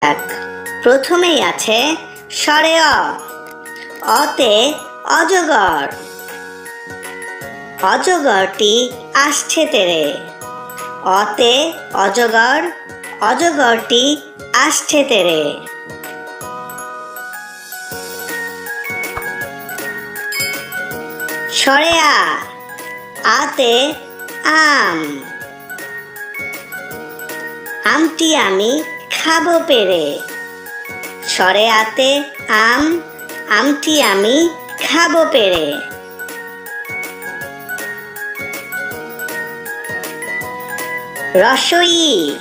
যাক, প্রথমেই আছে স্বরে অ। অতে অজগর। অজগরটি আসছে তেরে। অতে অজগর, অজগরটি আসছে তেরে। স্বরে আ। আতে আম। আমটি আমি খাবো পেরে। স্বরে আতে আম, আমটি আমি খাবো পেরে। রসই।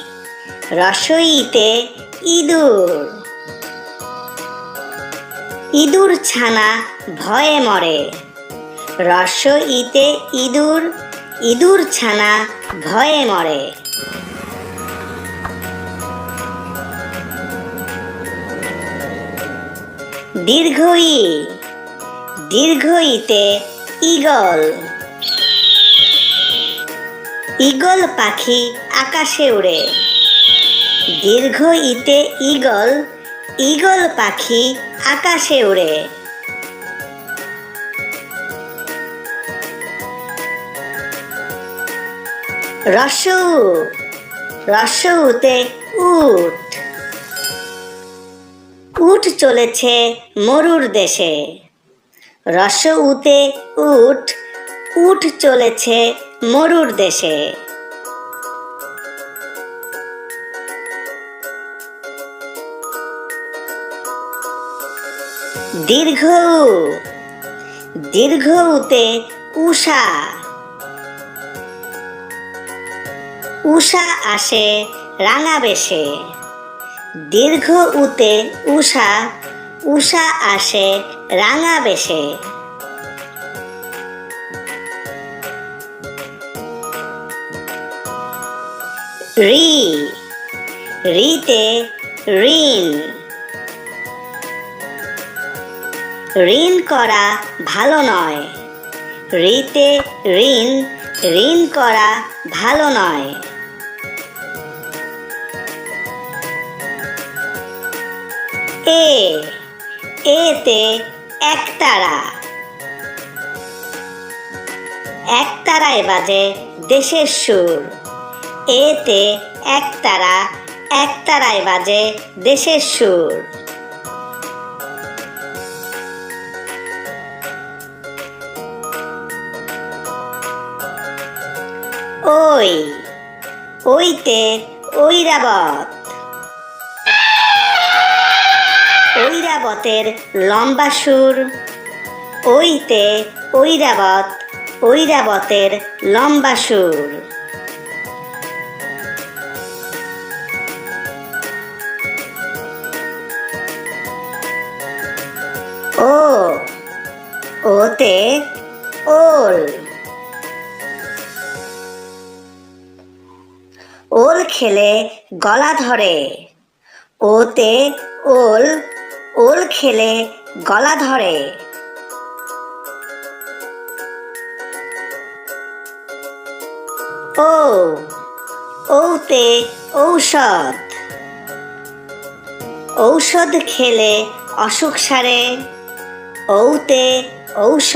রসইতে ইঁদুর। ইঁদুর ছানা ভয়ে মরে। রসইতে ইঁদুর, ইঁদুর ছানা ভয়ে মরে। দীর্ঘই। দীর্ঘইতে ঈগল। ঈগল পাখি আকাশে উড়ে। দীর্ঘইতে ঈগল, ঈগল পাখি আকাশে উড়ে। রসউ। রসউতে উট। উট চলেছে মরুর দেশে। রসউতে উট, উট চলেছে মরুর দেশে। দীর্ঘউ। দীর্ঘউতে উষা। উষা আসে রাঙা বেশে। দীর্ঘউতে উষা, উষা আসে রাঙা বেশে। রি। রিতে ঋণ। ঋণ করা ভালো নয়। রিতে ঋণ, ঋণ করা ভালো নয়। এ। এতে একতারা। একতারায় বাজে দেশের সুর। এতে একতারা, একতারায় বাজে দেশের সুর। ওই। ওইতে ঐরাবত। ঐরাবতের লম্বা সুর। ওইতে ঐরাবত, ঐরাবতের লম্বা সুর। ও। ওতে ওল। ওল খেলে গলা ধরে। ওতে ওল, ওল খেলে গলা ধরে। ও। ওতে ঔষধ। ঔষধ খেলে অসুখ সারে। ওতে ঔষধ।